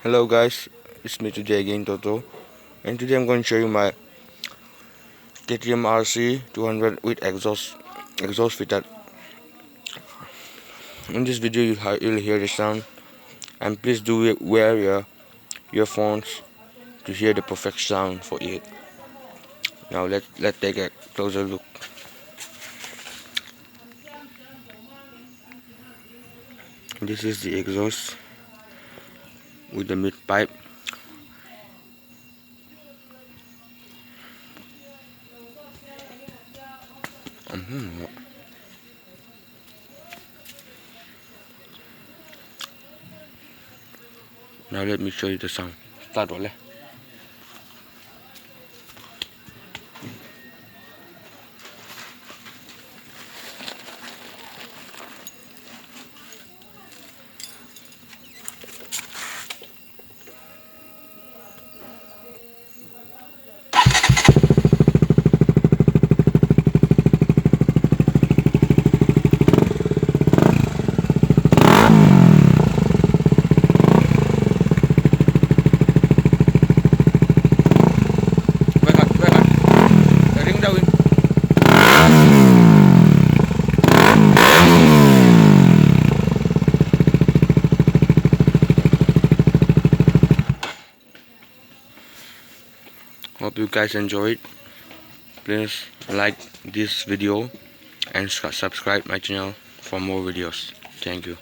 Hello guys, it's me today again Toto, and today I'm going to show you my Ktm Rc200 with exhaust fitted. In this video you'll hear the sound, and please do wear your earphones to hear the perfect sound for it. Now let's take a closer look. This is the exhaust with the mid pipe. Now let me show you the sound. Start boleh. Hope you guys enjoyed. Please like this video and subscribe my channel for more videos. Thank you.